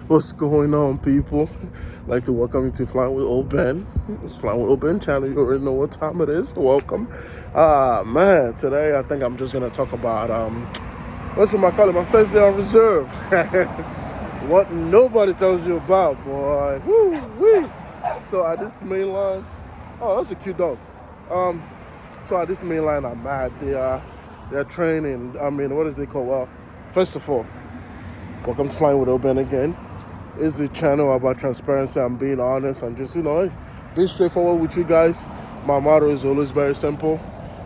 What's going on, people? I'd like to welcome you to Flying with Oben. It's Flying with Oben channel. You already know what time it is. Welcome. Man, today I think I'm just gonna talk about what should I call it? My first day on reserve. What nobody tells you about, boy. Woo wee. So at this main line, oh, that's a cute dog. So at this main line, I'm mad. They're training. I mean, what is it called? Well, first of all, welcome to Flying with Oben again. It's a channel about transparency and being honest and just, being straightforward with you guys. My motto is always very simple.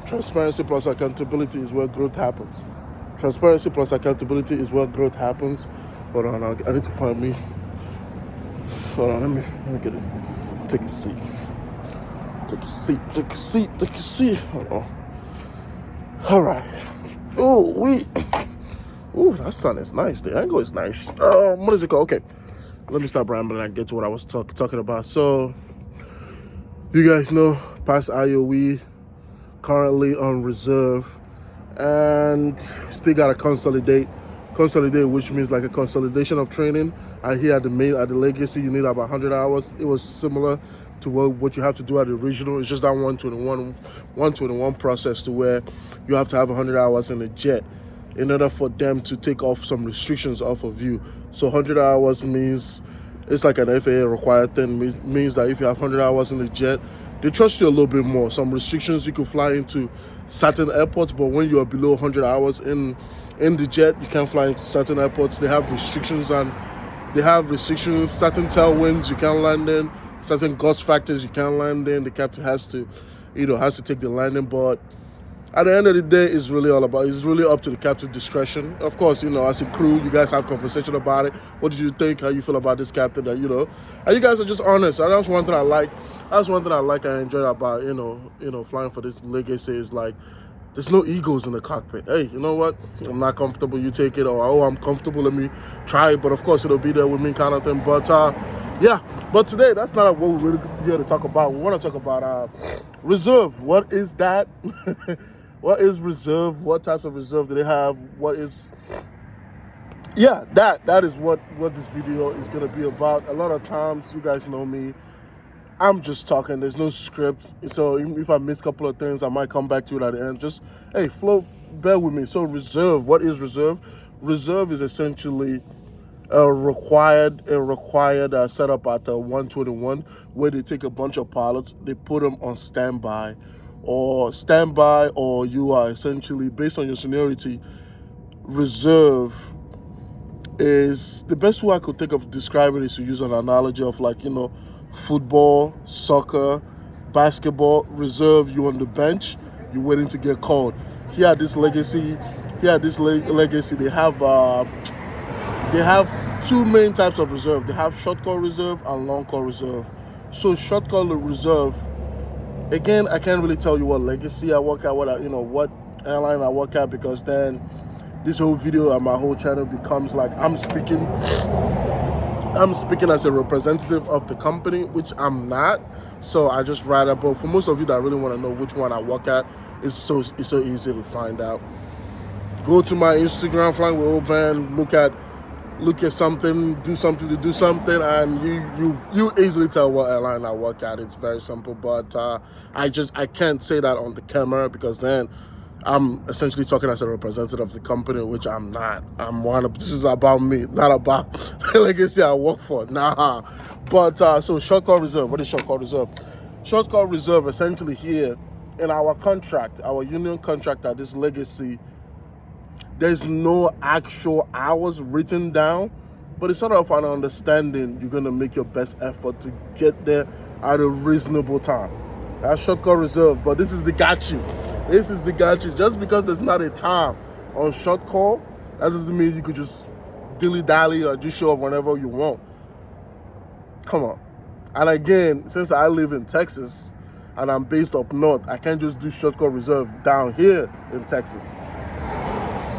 Transparency plus accountability is where growth happens. Transparency plus accountability is where growth happens. Hold on, I need to find me. Hold on, let me get it. Take a seat. Take a seat. Hold on. All right. Ooh, that sun is nice. The angle is nice. What is it called? Okay, let me stop rambling and get to what I was talking about. So, you guys know, past IOE, currently on reserve, and still got to consolidate, which means like a consolidation of training. I hear at the legacy, you need about 100 hours. It was similar to what you have to do at the regional. It's just that 121 process to where you have to have 100 hours in the jet in order for them to take off some restrictions off of you. So 100 hours means it's like an FAA required thing. Means that if you have 100 hours in the jet, they trust you a little bit more. Some restrictions, you can fly into certain airports, but when you are below 100 hours in the jet, you can't fly into certain airports. They have restrictions, certain tailwinds you can't land in, certain gust factors you can't land in. The captain has to take the landing, but at the end of the day, it's really up to the captain's discretion. Of course, as a crew, you guys have conversation about it. What did you think? How you feel about this captain? And you guys are just honest. And that's one thing I like. That's one thing I like and enjoy about, flying for this legacy is like, there's no egos in the cockpit. Hey, you know what? I'm not comfortable, you take it. Or, I'm comfortable, let me try it. But of course, it'll be there with me kind of thing. But, yeah. But today, that's not what we're really here to talk about. We want to talk about reserve. What is that? What is reserve? What types of reserve do they have? That is what this video is going to be about. A lot of times, you guys know me, I'm just talking. There's no script. So if I miss a couple of things, I might come back to it at the end. Just, hey, flow, bear with me. So reserve, what is reserve? Reserve is essentially a required setup at 121 where they take a bunch of pilots, they put them on standby, or you are essentially, based on your seniority. Reserve is the best way I could think of describing it is to use an analogy of football, soccer, basketball. Reserve, you on the bench, you're waiting to get called. Here at this legacy, they have two main types of reserve. They have short call reserve and long call reserve. So short call reserve, again, I can't really tell you what legacy I work at, what airline I work at, because then this whole video and my whole channel becomes like I'm speaking as a representative of the company, which I'm not. So I just write up. But for most of you that really want to know which one I work at, it's so easy to find out. Go to my Instagram, Flying with Oben, look at something, do something, and you easily tell what airline I work at. It's very simple, but I can't say that on the camera because then I'm essentially talking as a representative of the company, which I'm not. This is about me, not about the legacy I work for. Nah. But so short call reserve. What is short call reserve? Short call reserve essentially here in our contract, our union contract at this legacy, there's no actual hours written down, but it's sort of an understanding you're going to make your best effort to get there at a reasonable time. That's short call reserve, but this is the got you. Just because there's not a time on short call, that doesn't mean you could just dilly-dally or just show up whenever you want. Come on. And again, since I live in Texas and I'm based up north, I can't just do short call reserve down here in Texas.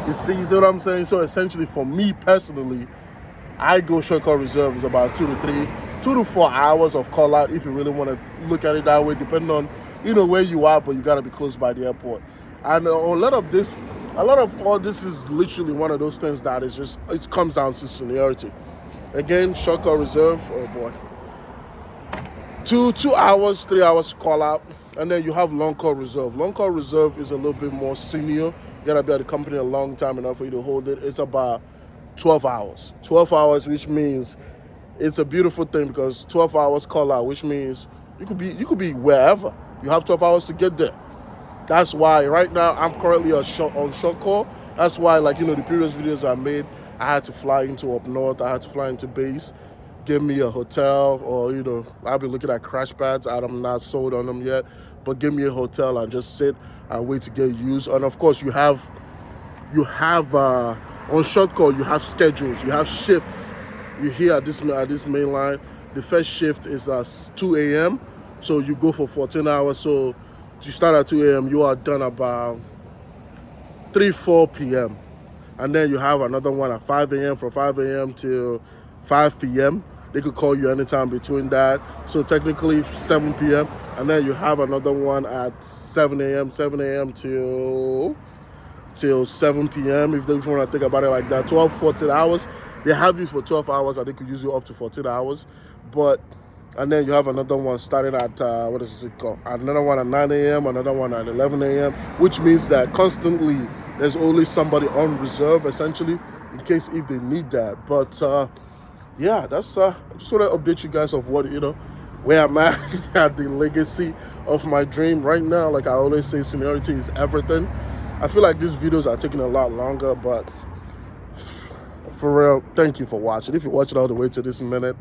You see what I'm saying? So essentially for me personally, I go short call reserve is about 2 to 4 hours of call out if you really want to look at it that way, depending on where you are, but you got to be close by the airport. And a lot of this a lot of all this is literally one of those things that is just, it comes down to seniority. Again, short call reserve, oh boy. 2 hours, 3 hours call out, and then you have long call reserve. Long call reserve is a little bit more senior. You gotta be at the company a long time enough for you to hold it. It's about 12 hours. 12 hours, which means it's a beautiful thing because 12 hours call out, which means you could be wherever. You have 12 hours to get there. That's why right now I'm currently on short call. That's why, like, the previous videos I made, I had to fly into up north. I had to fly into base, give me a hotel, or I'll be looking at crash pads. I'm not sold on them yet, but give me a hotel and just sit and wait to get used. And of course, you have on short call, you have schedules, you have shifts. You're here at this main line. The first shift is 2 a.m. So you go for 14 hours. So you start at 2 a.m. You are done about 4 p.m. And then you have another one at 5 a.m. from 5 a.m. till 5 p.m. They could call you anytime between that. So technically 7 p.m. And then you have another one at 7 a.m. till 7 p.m. if you want to think about it like that. 14 hours. They have you for 12 hours, and they could use you up to 14 hours. And then you have another one starting at, what is it called? Another one at 9 a.m., another one at 11 a.m., which means that constantly there's always somebody on reserve, essentially, in case if they need that. But, yeah, that's, I just want to update you guys of what, where I'm at the legacy of my dream right now. Like I always say, seniority is everything. I feel like these videos are taking a lot longer, but for real, thank you for watching. If you watch it all the way to this minute,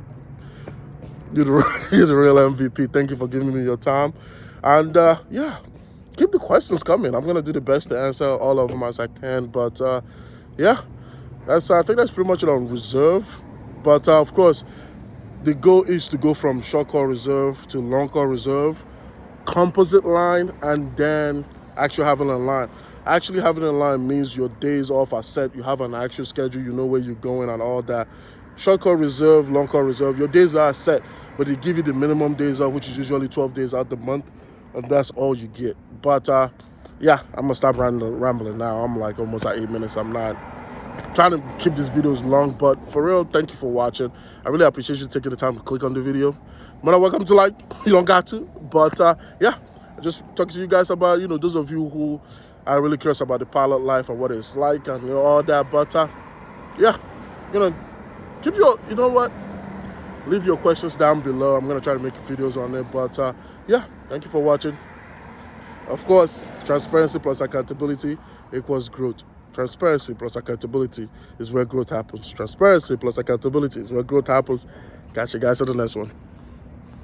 you're the real MVP. Thank you for giving me your time. And yeah, keep the questions coming. I'm going to do the best to answer all of them as I can. But yeah, I think that's pretty much it on reserve. But of course, the goal is to go from short call reserve to long call reserve, composite line, and then actually having a line. Actually having a line means your days off are set. You have an actual schedule. You know where you're going and all that. Short call reserve, long call reserve, your days are set, but they give you the minimum days off, which is usually 12 days out the month, and that's all you get. But yeah, I'm gonna stop rambling now. I'm like almost at 8 minutes. I'm not trying to keep these videos long, but for real, thank you for watching. I really appreciate you taking the time to click on the video. You're not welcome to like, you don't got to, but yeah, I just talk to you guys about, those of you who are really curious about the pilot life and what it's like and all that. But yeah, keep leave your questions down below. I'm gonna try to make videos on it. But yeah, thank you for watching. Of course, transparency plus accountability equals growth. Transparency plus accountability is where growth happens. Transparency plus accountability is where growth happens. Catch you guys on the next one.